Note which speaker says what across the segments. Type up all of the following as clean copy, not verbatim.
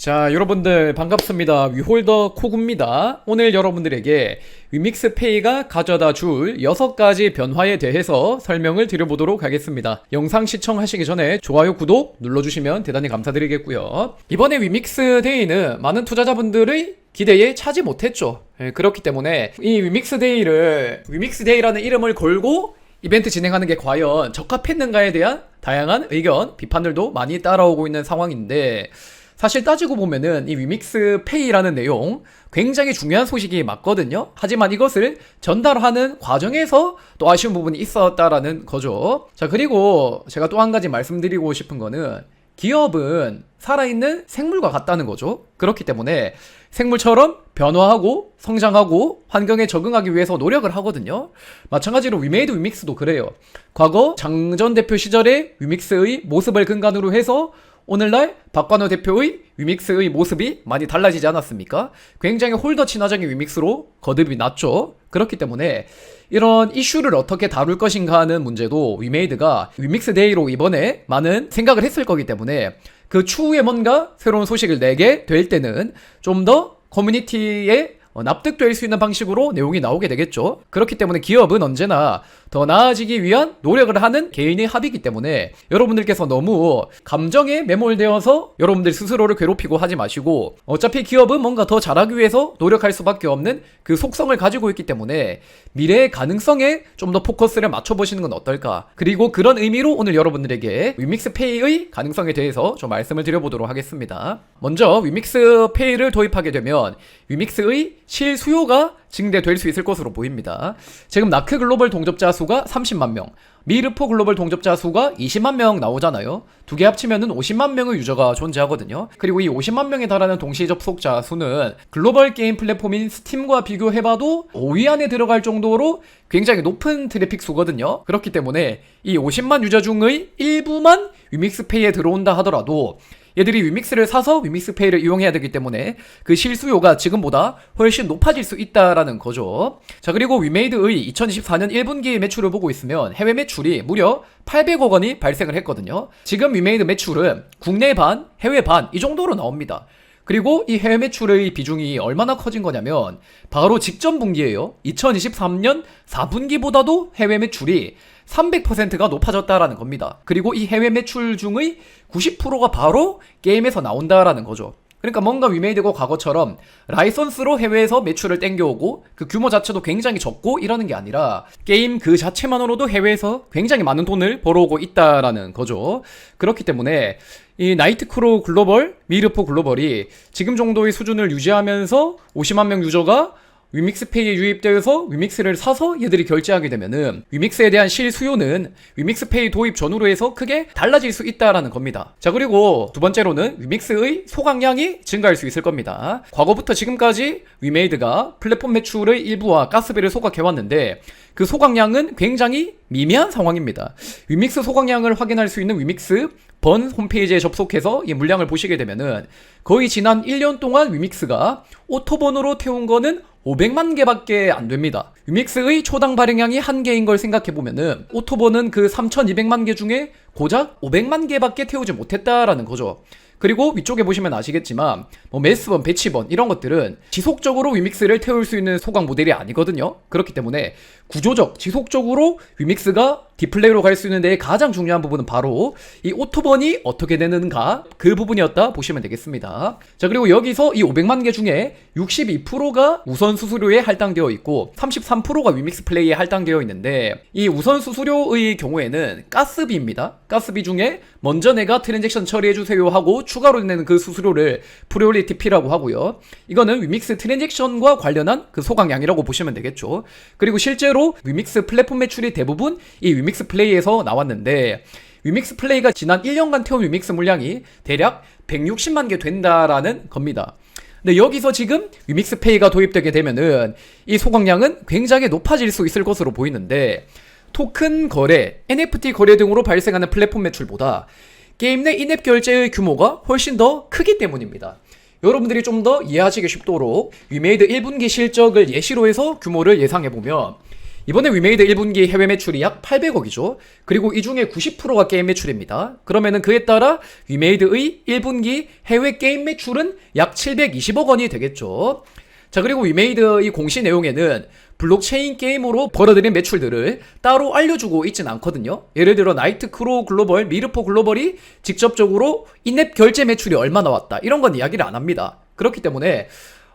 Speaker 1: 자, 여러분들 반갑습니다. 위홀더 코구입니다. 오늘 여러분들에게 위믹스페이가 가져다 줄 6가지 변화에 대해서 설명을 드려보도록 하겠습니다. 영상 시청하시기 전에 좋아요, 구독 눌러주시면 대단히 감사드리겠고요. 이번에 위믹스데이는 많은 투자자분들의 기대에 차지 못했죠. 그렇기 때문에 이 위믹스데이라는 이름을 걸고 이벤트 진행하는 게 과연 적합했는가에 대한 다양한 의견, 비판들도 많이 따라오고 있는 상황인데, 사실 따지고 보면은 이 위믹스페이라는 내용 굉장히 중요한 소식이 맞거든요. 하지만 이것을 전달하는 과정에서 또 아쉬운 부분이 있었다라는 거죠. 자, 그리고 제가 또 한 가지 말씀드리고 싶은 거는, 기업은 살아있는 생물과 같다는 거죠. 그렇기 때문에 생물처럼 변화하고 성장하고 환경에 적응하기 위해서 노력을 하거든요. 마찬가지로 위메이드 위믹스도 그래요. 과거 장전 대표 시절의 위믹스의 모습을 근간으로 해서 오늘날 박관호 대표의 위믹스의 모습이 많이 달라지지 않았습니까? 굉장히 홀더 친화적인 위믹스로 거듭이 났죠. 그렇기 때문에 이런 이슈를 어떻게 다룰 것인가 하는 문제도 위메이드가 위믹스데이로 이번에 많은 생각을 했을 거기 때문에 그 추후에 뭔가 새로운 소식을 내게 될 때는 좀 더 커뮤니티에 납득될 수 있는 방식으로 내용이 나오게 되겠죠. 그렇기 때문에 기업은 언제나 더 나아지기 위한 노력을 하는 개인의 합이기 때문에 여러분들께서 너무 감정에 매몰되어서 여러분들 스스로를 괴롭히고 하지 마시고, 어차피 기업은 뭔가 더 잘하기 위해서 노력할 수밖에 없는 그 속성을 가지고 있기 때문에 미래의 가능성에 좀 더 포커스를 맞춰보시는 건 어떨까. 그리고 그런 의미로 오늘 여러분들에게 위믹스페이의 가능성에 대해서 좀 말씀을 드려보도록 하겠습니다. 먼저 위믹스페이를 도입하게 되면 위믹스의 실수요가 증대될 수 있을 것으로 보입니다. 지금 나크 글로벌 동접자 수가 30만 명, 미르포 글로벌 동접자 수가 20만 명 나오잖아요. 두 개 합치면은 50만 명의 유저가 존재하거든요. 그리고 이 50만 명에 달하는 동시 접속자 수는 글로벌 게임 플랫폼인 스팀과 비교해봐도 5위 안에 들어갈 정도로 굉장히 높은 트래픽 수거든요. 그렇기 때문에 이 50만 유저 중의 일부만 위믹스페이에 들어온다 하더라도 얘들이 위믹스를 사서 위믹스페이를 이용해야 되기 때문에 그 실수요가 지금보다 훨씬 높아질 수 있다라는 거죠. 자, 그리고 위메이드의 2024년 1분기 매출을 보고 있으면 해외 매출이 무려 800억 원이 발생을 했거든요. 지금 위메이드 매출은 국내 반, 해외 반 이 정도로 나옵니다. 그리고 이 해외 매출의 비중이 얼마나 커진 거냐면 바로 직전 분기예요. 2023년 4분기보다도 해외 매출이 300%가 높아졌다라는 겁니다. 그리고 이 해외 매출 중의 90%가 바로 게임에서 나온다라는 거죠. 그러니까 뭔가 위메이드가 과거처럼 라이선스로 해외에서 매출을 땡겨오고 그 규모 자체도 굉장히 적고 이러는 게 아니라 게임 그 자체만으로도 해외에서 굉장히 많은 돈을 벌어오고 있다라는 거죠. 그렇기 때문에 이 나이트크로우 글로벌, 미르포 글로벌이 지금 정도의 수준을 유지하면서 50만 명 유저가 위믹스페이에 유입되어서 위믹스를 사서 얘들이 결제하게 되면은 위믹스에 대한 실수요는 위믹스페이 도입 전후로 해서 크게 달라질 수 있다라는 겁니다. 자, 그리고 두 번째로는 위믹스의 소각량이 증가할 수 있을 겁니다. 과거부터 지금까지 위메이드가 플랫폼 매출의 일부와 가스비를 소각해왔는데 그 소각량은 굉장히 미미한 상황입니다. 위믹스 소각량을 확인할 수 있는 위믹스 번 홈페이지에 접속해서 이 물량을 보시게 되면은 거의 지난 1년 동안 위믹스가 오토번으로 태운 거는 500만 개밖에 안 됩니다. 위믹스의 초당 발행량이 한개인 걸 생각해보면은 오토번은 그 3200만 개 중에 고작 500만 개밖에 태우지 못했다라는 거죠. 그리고 위쪽에 보시면 아시겠지만 매스번, 배치번 이런 것들은 지속적으로 위믹스를 태울 수 있는 소각 모델이 아니거든요. 그렇기 때문에 구조적, 지속적으로 위믹스가 디플레이로 갈 수 있는 데에 가장 중요한 부분은 바로 이 오토번이 어떻게 되는가, 그 부분이었다 보시면 되겠습니다. 자, 그리고 여기서 이 500만 개 중에 62%가 우선 수수료에 할당되어 있고 33%가 위믹스 플레이에 할당되어 있는데, 이 우선 수수료의 경우에는 가스비입니다. 가스비 중에 먼저 내가 트랜잭션 처리해주세요 하고 추가로 내는 그 수수료를 프리올리티 피라고 하고요. 이거는 위믹스 트랜잭션과 관련한 그 소각량이라고 보시면 되겠죠. 그리고 실제로 위믹스 플랫폼 매출이 대부분 이 위믹스 플레이에서 나왔는데, 위믹스 플레이가 지난 1년간 태운 위믹스 물량이 대략 160만 개 된다라는 겁니다. 근데 여기서 지금 위믹스페이가 도입되게 되면은 이 소각량은 굉장히 높아질 수 있을 것으로 보이는데, 토큰 거래, NFT 거래 등으로 발생하는 플랫폼 매출보다 게임 내 인앱 결제의 규모가 훨씬 더 크기 때문입니다. 여러분들이 좀 더 이해하시기 쉽도록 위메이드 1분기 실적을 예시로 해서 규모를 예상해보면 이번에 위메이드 1분기 해외 매출이 약 800억이죠. 그리고 이 중에 90%가 게임 매출입니다. 그러면은 그에 따라 위메이드의 1분기 해외 게임 매출은 약 720억 원이 되겠죠. 자, 그리고 위메이드 이 공시 내용에는 블록체인 게임으로 벌어들인 매출들을 따로 알려주고 있진 않거든요. 예를 들어 나이트크로우 글로벌, 미르포 글로벌이 직접적으로 인앱 결제 매출이 얼마 나왔다, 이런 건 이야기를 안 합니다. 그렇기 때문에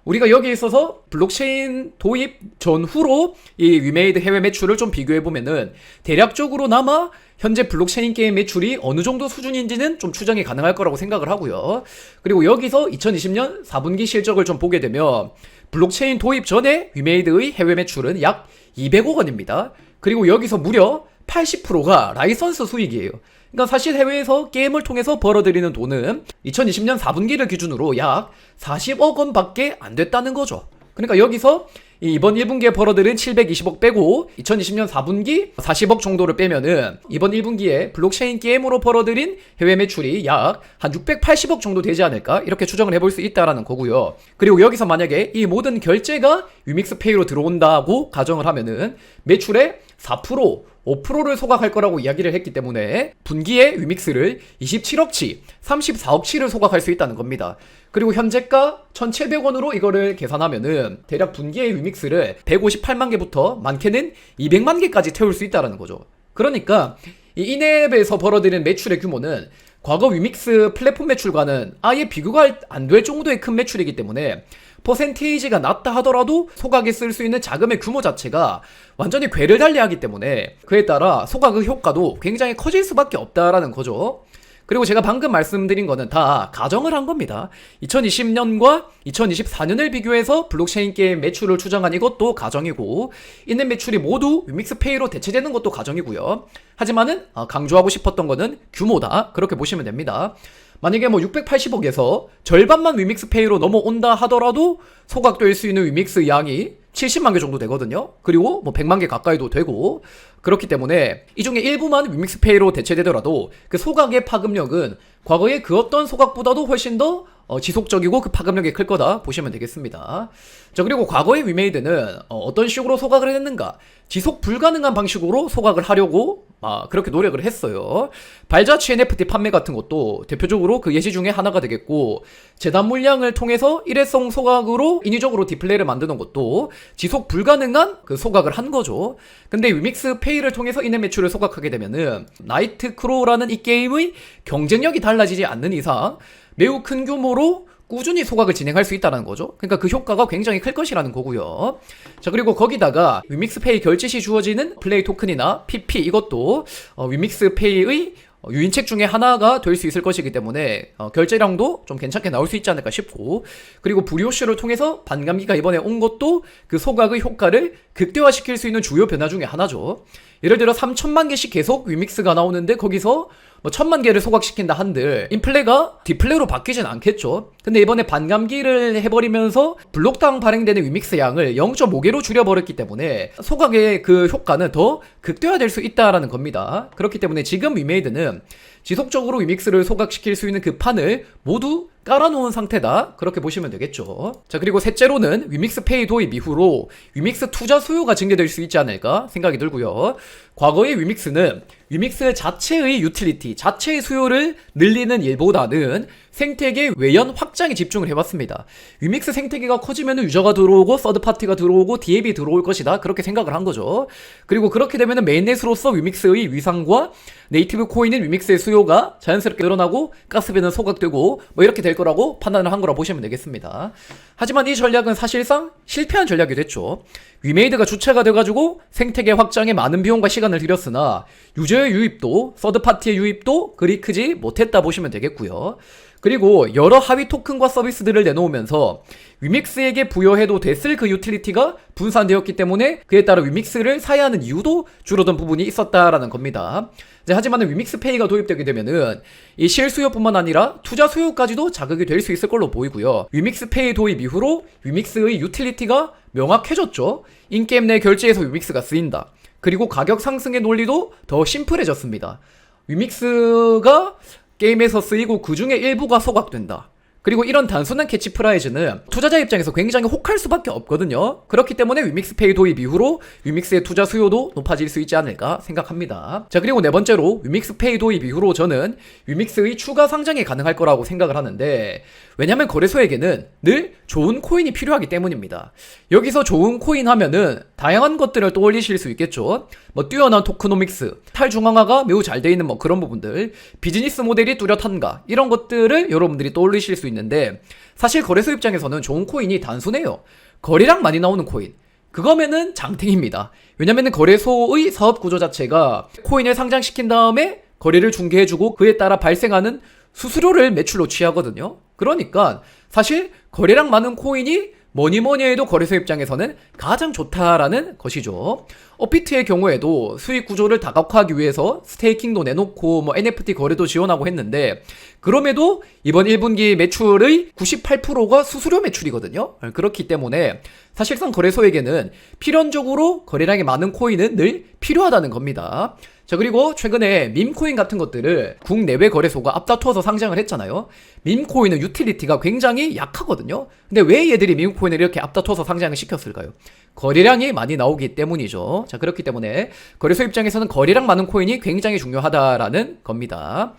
Speaker 1: 우리가 여기에 있어서 블록체인 도입 전후로 이 위메이드 해외 매출을 좀 비교해보면은 대략적으로나마 현재 블록체인 게임 매출이 어느 정도 수준인지는 좀 추정이 가능할 거라고 생각을 하고요. 그리고 여기서 2020년 4분기 실적을 좀 보게 되면 블록체인 도입 전에 위메이드의 해외 매출은 약 200억 원입니다. 그리고 여기서 무려 80%가 라이선스 수익이에요. 그러니까 사실 해외에서 게임을 통해서 벌어들이는 돈은 2020년 4분기를 기준으로 약 40억 원밖에 안 됐다는 거죠. 그러니까 여기서 이번 1분기에 벌어들인 720억 빼고 2020년 4분기 40억 정도를 빼면은 이번 1분기에 블록체인 게임으로 벌어들인 해외 매출이 약 한 680억 정도 되지 않을까, 이렇게 추정을 해볼 수 있다라는 거고요. 그리고 여기서 만약에 이 모든 결제가 위믹스페이로 들어온다고 가정을 하면은 매출의 4%, 5%를 소각할 거라고 이야기를 했기 때문에 분기에 위믹스를 27억치, 34억치를 소각할 수 있다는 겁니다. 그리고 현재가 1,700원으로 이거를 계산하면은 대략 분기에 위믹스를 158만 개부터 많게는 200만 개까지 태울 수 있다는 거죠. 그러니까 이 인앱에서 벌어들이는 매출의 규모는 과거 위믹스 플랫폼 매출과는 아예 비교가 안 될 정도의 큰 매출이기 때문에 퍼센테이지가 낮다 하더라도 소각에 쓸 수 있는 자금의 규모 자체가 완전히 궤를 달리하기 때문에 그에 따라 소각의 효과도 굉장히 커질 수밖에 없다라는 거죠. 그리고 제가 방금 말씀드린 거는 다 가정을 한 겁니다. 2020년과 2024년을 비교해서 블록체인 게임 매출을 추정한 이것도 가정이고, 있는 매출이 모두 위믹스페이로 대체되는 것도 가정이고요. 하지만은 강조하고 싶었던 거는 규모다, 그렇게 보시면 됩니다. 만약에 뭐 680억에서 절반만 위믹스페이로 넘어온다 하더라도 소각될 수 있는 위믹스 양이 70만 개 정도 되거든요. 그리고 뭐 100만 개 가까이도 되고, 그렇기 때문에 이 중에 일부만 위믹스페이로 대체되더라도 그 소각의 파급력은 과거의 그 어떤 소각보다도 훨씬 더 지속적이고 그 파급력이 클 거다 보시면 되겠습니다. 자, 그리고 과거의 위메이드는 어떤 식으로 소각을 했는가? 지속 불가능한 방식으로 소각을 하려고 그렇게 노력을 했어요. 발자취 NFT 판매 같은 것도 대표적으로 그 예시 중에 하나가 되겠고, 재단 물량을 통해서 일회성 소각으로 인위적으로 디플레이를 만드는 것도 지속 불가능한 그 소각을 한 거죠. 근데 위믹스 페이를 통해서 인앱 매출을 소각하게 되면은 나이트크로우라는 이 게임의 경쟁력이 달라지지 않는 이상 매우 큰 규모로 꾸준히 소각을 진행할 수 있다는 거죠. 그러니까 그 효과가 굉장히 클 것이라는 거고요. 자, 그리고 거기다가 위믹스페이 결제 시 주어지는 플레이 토큰이나 PP, 이것도 위믹스페이의 유인책 중에 하나가 될 수 있을 것이기 때문에 결제량도 좀 괜찮게 나올 수 있지 않을까 싶고, 그리고 브리오쉬를 통해서 반감기가 이번에 온 것도 그 소각의 효과를 극대화시킬 수 있는 주요 변화 중에 하나죠. 예를 들어 3천만 개씩 계속 위믹스가 나오는데 거기서 뭐 1,000만 개를 소각시킨다 한들 인플레가 디플레로 바뀌진 않겠죠. 근데 이번에 반감기를 해버리면서 블록당 발행되는 위믹스 양을 0.5개로 줄여버렸기 때문에 소각의 그 효과는 더 극대화될 수 있다라는 겁니다. 그렇기 때문에 지금 위메이드는 지속적으로 위믹스를 소각시킬 수 있는 그 판을 모두 깔아놓은 상태다, 그렇게 보시면 되겠죠. 자, 그리고 셋째로는 위믹스페이 도입 이후로 위믹스 투자 수요가 증대될 수 있지 않을까 생각이 들고요. 과거의 위믹스는 위믹스 자체의 유틸리티, 자체의 수요를 늘리는 일보다는 생태계 외연 확장에 집중을 해봤습니다. 위믹스 생태계가 커지면 유저가 들어오고 서드파티가 들어오고 디앱이 들어올 것이다, 그렇게 생각을 한 거죠. 그리고 그렇게 되면 메인넷으로서 위믹스의 위상과 네이티브 코인인 위믹스의 수요가 자연스럽게 늘어나고 가스비는 소각되고 뭐 이렇게 될 거라고 판단을 한 거라 보시면 되겠습니다. 하지만 이 전략은 사실상 실패한 전략이 됐죠. 위메이드가 주체가 돼가지고 생태계 확장에 많은 비용과 시간을 들였으나 유저의 유입도, 서드파티의 유입도 그리 크지 못했다 보시면 되겠고요. 그리고 여러 하위 토큰과 서비스들을 내놓으면서 위믹스에게 부여해도 됐을 그 유틸리티가 분산되었기 때문에 그에 따라 위믹스를 사야 하는 이유도 줄어든 부분이 있었다라는 겁니다. 하지만 위믹스페이가 도입되게 되면은 이 실수요뿐만 아니라 투자 수요까지도 자극이 될 수 있을 걸로 보이고요. 위믹스페이 도입 이후로 위믹스의 유틸리티가 명확해졌죠. 인게임 내 결제에서 위믹스가 쓰인다. 그리고 가격 상승의 논리도 더 심플해졌습니다. 위믹스가 게임에서 쓰이고 그 중에 일부가 소각된다. 그리고 이런 단순한 캐치프라이즈는 투자자 입장에서 굉장히 혹할 수밖에 없거든요. 그렇기 때문에 위믹스페이 도입 이후로 위믹스의 투자 수요도 높아질 수 있지 않을까 생각합니다. 자, 그리고 네 번째로 위믹스페이 도입 이후로 저는 위믹스의 추가 상장이 가능할 거라고 생각을 하는데, 왜냐면 거래소에게는 늘 좋은 코인이 필요하기 때문입니다. 여기서 좋은 코인 하면은 다양한 것들을 떠올리실 수 있겠죠. 뭐 뛰어난 토크노믹스, 탈중앙화가 매우 잘 돼 있는 뭐 그런 부분들, 비즈니스 모델이 뚜렷한가, 이런 것들을 여러분들이 떠올리실 수 있는데, 사실 거래소 입장에서는 좋은 코인이 단순해요. 거래량 많이 나오는 코인, 그거면은 장땡입니다. 왜냐면은 거래소의 사업 구조 자체가 코인을 상장시킨 다음에 거래를 중개해주고 그에 따라 발생하는 수수료를 매출로 취하거든요. 그러니까 사실 거래량 많은 코인이 뭐니 해도 거래소 입장에서는 가장 좋다라는 것이죠. 업비트의 경우에도 수익 구조를 다각화하기 위해서 스테이킹도 내놓고 뭐 NFT 거래도 지원하고 했는데, 그럼에도 이번 1분기 매출의 98%가 수수료 매출이거든요. 그렇기 때문에 사실상 거래소에게는 필연적으로 거래량이 많은 코인은 늘 필요하다는 겁니다. 자, 그리고 최근에 밈코인 같은 것들을 국내외 거래소가 앞다투어서 상장을 했잖아요. 밈코인은 유틸리티가 굉장히 약하거든요. 근데 왜 얘들이 밈코인을 이렇게 앞다투어서 상장을 시켰을까요? 거래량이 많이 나오기 때문이죠. 자, 그렇기 때문에 거래소 입장에서는 거래량 많은 코인이 굉장히 중요하다라는 겁니다.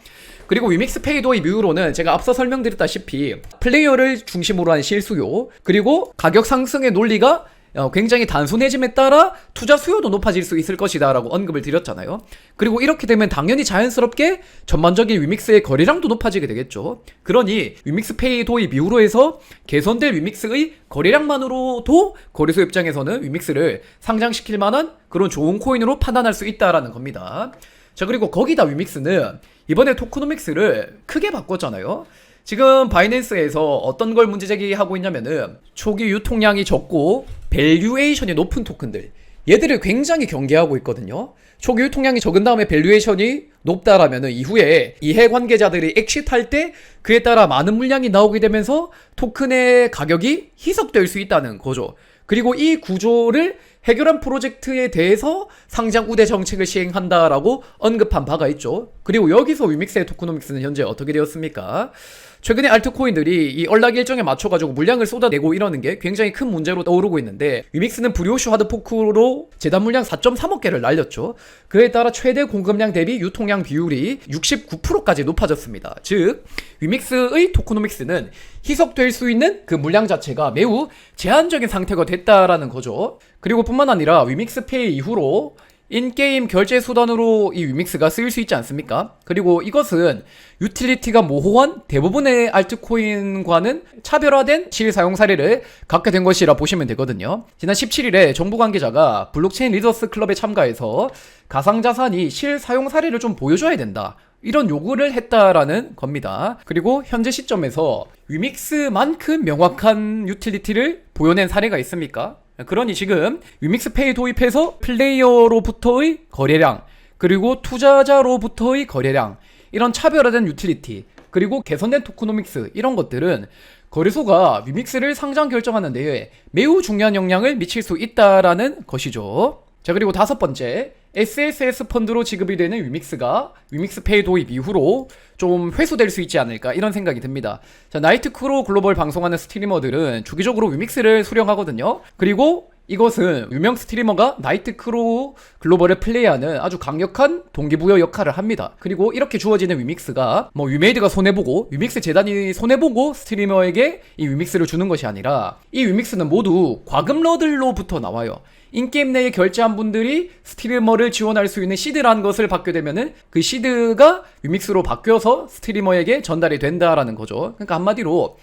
Speaker 1: 그리고 위믹스페이 도입 이후로는 제가 앞서 설명드렸다시피 플레이어를 중심으로 한 실수요, 그리고 가격 상승의 논리가 굉장히 단순해짐에 따라 투자 수요도 높아질 수 있을 것이다 라고 언급을 드렸잖아요. 그리고 이렇게 되면 당연히 자연스럽게 전반적인 위믹스의 거래량도 높아지게 되겠죠. 그러니 위믹스페이 도입 이후로 해서 개선될 위믹스의 거래량만으로도 거래소 입장에서는 위믹스를 상장시킬 만한 그런 좋은 코인으로 판단할 수 있다라는 겁니다. 자, 그리고 거기다 위믹스는 이번에 토크노믹스를 크게 바꿨잖아요. 지금 바이낸스에서 어떤 걸 문제 제기하고 있냐면은 초기 유통량이 적고 밸류에이션이 높은 토큰들, 얘들을 굉장히 경계하고 있거든요. 초기 유통량이 적은 다음에 밸류에이션이 높다라면은 이후에 이해관계자들이 엑시트할 때 그에 따라 많은 물량이 나오게 되면서 토큰의 가격이 희석될 수 있다는 거죠. 그리고 이 구조를 해결한 프로젝트에 대해서 상장 우대 정책을 시행한다라고 언급한 바가 있죠. 그리고 여기서 위믹스의 토크노믹스는 현재 어떻게 되었습니까? 최근에 알트코인들이 이 언락 일정에 맞춰가지고 물량을 쏟아내고 이러는 게 굉장히 큰 문제로 떠오르고 있는데, 위믹스는 브리오슈 하드포크로 재단 물량 4.3억 개를 날렸죠. 그에 따라 최대 공급량 대비 유통량 비율이 69%까지 높아졌습니다. 즉 위믹스의 토크노믹스는 희석될 수 있는 그 물량 자체가 매우 제한적인 상태가 됐다라는 거죠. 그리고 뿐만 아니라 위믹스페이 이후로 인게임 결제 수단으로 이 위믹스가 쓰일 수 있지 않습니까? 그리고 이것은 유틸리티가 모호한 대부분의 알트코인과는 차별화된 실사용 사례를 갖게 된 것이라 보시면 되거든요. 지난 17일에 정부 관계자가 블록체인 리더스 클럽에 참가해서 가상자산이 실사용 사례를 좀 보여줘야 된다, 이런 요구를 했다라는 겁니다. 그리고 현재 시점에서 위믹스만큼 명확한 유틸리티를 보여낸 사례가 있습니까? 그러니 지금 위믹스페이 도입해서 플레이어로부터의 거래량, 그리고 투자자로부터의 거래량, 이런 차별화된 유틸리티, 그리고 개선된 토크노믹스, 이런 것들은 거래소가 위믹스를 상장 결정하는 데에 매우 중요한 영향을 미칠 수 있다라는 것이죠. 자, 그리고 다섯 번째, SSS 펀드로 지급이 되는 위믹스가 위믹스페이 도입 이후로 좀 회수될 수 있지 않을까, 이런 생각이 듭니다. 자, 나이트크로 글로벌 방송하는 스트리머들은 주기적으로 위믹스를 수령하거든요. 그리고 이것은 유명 스트리머가 나이트크로 글로벌을 플레이하는 아주 강력한 동기부여 역할을 합니다. 그리고 이렇게 주어지는 위믹스가 뭐 위메이드가 손해보고 위믹스 재단이 손해보고 스트리머에게 이 위믹스를 주는 것이 아니라, 이 위믹스는 모두 과금러들로부터 나와요. 인게임 내에 결제한 분들이 스트리머를 지원할 수 있는 시드라는 것을 받게 되면은 그 시드가 위믹스로 바뀌어서 스트리머에게 전달이 된다라는 거죠. 그러니까 한마디로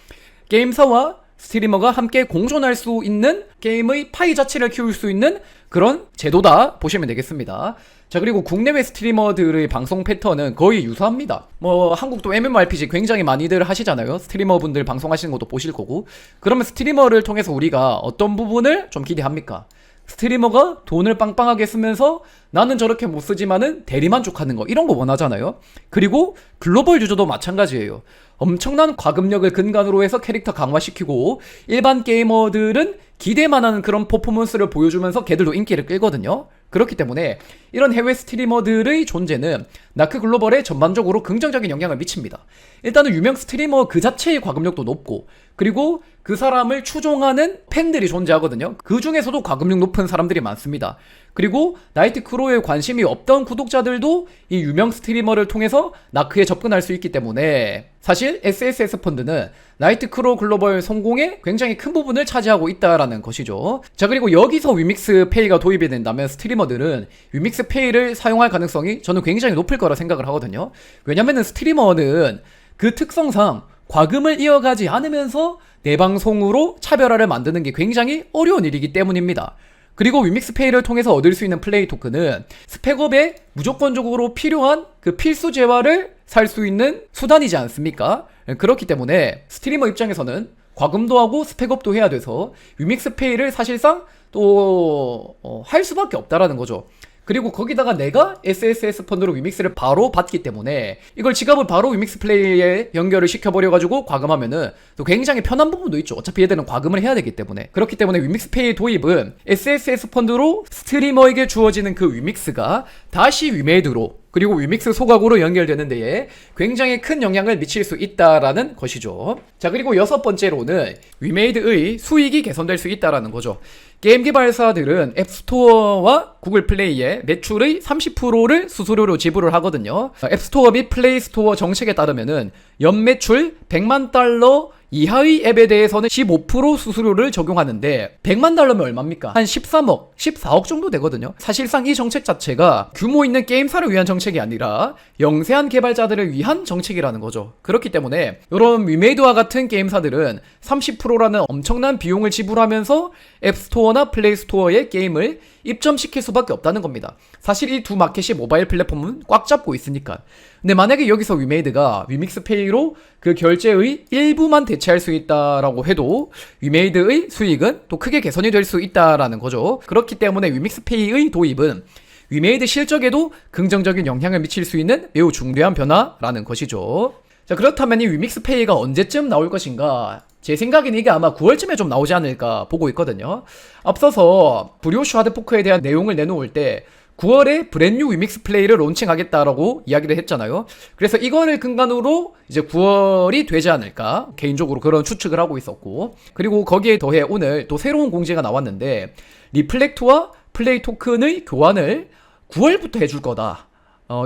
Speaker 1: 게임사와 스트리머가 함께 공존할 수 있는 게임의 파이 자체를 키울 수 있는 그런 제도다 보시면 되겠습니다. 자, 그리고 국내외 스트리머들의 방송 패턴은 거의 유사합니다. 뭐 한국도 MMORPG 굉장히 많이들 하시잖아요. 스트리머분들 방송하시는 것도 보실 거고. 그러면 스트리머를 통해서 우리가 어떤 부분을 좀 기대합니까? 스트리머가 돈을 빵빵하게 쓰면서 나는 저렇게 못 쓰지만은 대리만족하는 거, 이런 거 원하잖아요. 그리고 글로벌 유저도 마찬가지예요. 엄청난 과금력을 근간으로 해서 캐릭터 강화시키고 일반 게이머들은 기대만 하는 그런 퍼포먼스를 보여주면서 걔들도 인기를 끌거든요. 그렇기 때문에 이런 해외 스트리머들의 존재는 나크 글로벌에 전반적으로 긍정적인 영향을 미칩니다. 일단은 유명 스트리머 그 자체의 과금력도 높고, 그리고 그 사람을 추종하는 팬들이 존재하거든요. 그 중에서도 과금력 높은 사람들이 많습니다. 그리고 나이트크로에 관심이 없던 구독자들도 이 유명 스트리머를 통해서 나크에 접근할 수 있기 때문에 사실 SSS 펀드는 나이트크로 글로벌 성공에 굉장히 큰 부분을 차지하고 있다라는 것이죠. 자, 그리고 여기서 위믹스 페이가 도입이 된다면 스트리머들은 위믹스 페이를 사용할 가능성이 저는 굉장히 높을 거라 생각을 하거든요. 왜냐면은 스트리머는 그 특성상 과금을 이어가지 않으면서 내 방송으로 차별화를 만드는 게 굉장히 어려운 일이기 때문입니다. 그리고 위믹스페이를 통해서 얻을 수 있는 플레이 토큰은 스펙업에 무조건적으로 필요한 그 필수 재화를 살 수 있는 수단이지 않습니까? 그렇기 때문에 스트리머 입장에서는 과금도 하고 스펙업도 해야 돼서 위믹스페이를 사실상 또 할 수밖에 없다라는 거죠. 그리고 거기다가 내가 SSS 펀드로 위믹스를 바로 받기 때문에 이걸 지갑을 바로 위믹스 플레이에 연결을 시켜버려가지고 과금하면은 또 굉장히 편한 부분도 있죠. 어차피 얘들은 과금을 해야 되기 때문에. 그렇기 때문에 위믹스 페이 도입은 SSS 펀드로 스트리머에게 주어지는 그 위믹스가 다시 위메이드로, 그리고 위믹스 소각으로 연결되는 데에 굉장히 큰 영향을 미칠 수 있다라는 것이죠. 자, 그리고 여섯 번째로는 위메이드의 수익이 개선될 수 있다라는 거죠. 게임 개발사들은 앱스토어와 구글 플레이에 매출의 30%를 수수료로 지불을 하거든요. 앱스토어 및 플레이스토어 정책에 따르면은 연매출 100만 달러 이하의 앱에 대해서는 15% 수수료를 적용하는데 100만 달러면 얼마입니까? 한 13억, 14억 정도 되거든요. 사실상 이 정책 자체가 규모 있는 게임사를 위한 정책이 아니라 영세한 개발자들을 위한 정책이라는 거죠. 그렇기 때문에 이런 위메이드와 같은 게임사들은 30%라는 엄청난 비용을 지불하면서 앱스토어나 플레이스토어에 게임을 입점시킬 수밖에 없다는 겁니다. 사실 이 두 마켓이 모바일 플랫폼은 꽉 잡고 있으니까. 근데 만약에 여기서 위메이드가 위믹스페이로 그 결제의 일부만 대체할 수 있다라고 해도 위메이드의 수익은 또 크게 개선이 될 수 있다라는 거죠. 그렇기 때문에 위믹스페이의 도입은 위메이드 실적에도 긍정적인 영향을 미칠 수 있는 매우 중대한 변화라는 것이죠. 자, 그렇다면 이 위믹스페이가 언제쯤 나올 것인가? 제 생각에는 이게 아마 9월쯤에 좀 나오지 않을까 보고 있거든요. 앞서서 브리오슈 하드포크에 대한 내용을 내놓을 때 9월에 브랜뉴 위믹스 플레이를 론칭하겠다라고 이야기를 했잖아요. 그래서 이거를 근간으로 이제 9월이 되지 않을까 개인적으로 그런 추측을 하고 있었고, 그리고 거기에 더해 오늘 또 새로운 공지가 나왔는데 리플렉트와 플레이 토큰의 교환을 9월부터 해줄 거다.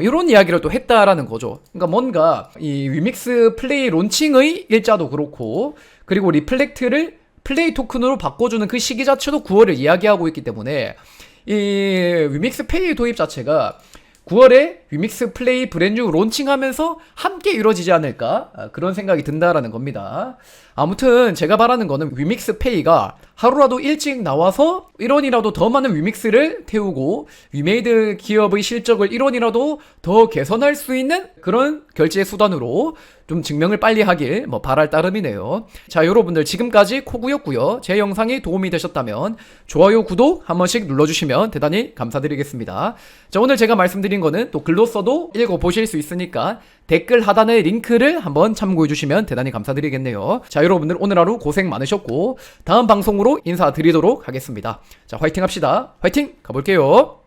Speaker 1: 이런 이야기를 또 했다라는 거죠. 그러니까 뭔가 이 위믹스 플레이 론칭의 일자도 그렇고, 그리고 리플렉트를 플레이 토큰으로 바꿔주는 그 시기 자체도 9월을 이야기하고 있기 때문에 이 위믹스 페이 도입 자체가 9월에 위믹스 플레이 브랜뉴 론칭하면서 함께 이루어지지 않을까, 그런 생각이 든다라는 겁니다. 아무튼 제가 바라는 거는 위믹스 페이가 하루라도 일찍 나와서 1원이라도 더 많은 위믹스를 태우고 위메이드 기업의 실적을 1원이라도 더 개선할 수 있는 그런 결제 수단으로 좀 증명을 빨리 하길 바랄 따름이네요. 자, 여러분들 지금까지 코구였고요. 제 영상이 도움이 되셨다면 좋아요, 구독 한 번씩 눌러주시면 대단히 감사드리겠습니다. 자, 오늘 제가 말씀드린 거는 또 글로 써도 읽어보실 수 있으니까 댓글 하단의 링크를 한번 참고해주시면 대단히 감사드리겠네요. 자, 여러분들 오늘 하루 고생 많으셨고 다음 방송으로 인사드리도록 하겠습니다. 자, 화이팅 합시다. 화이팅! 가볼게요.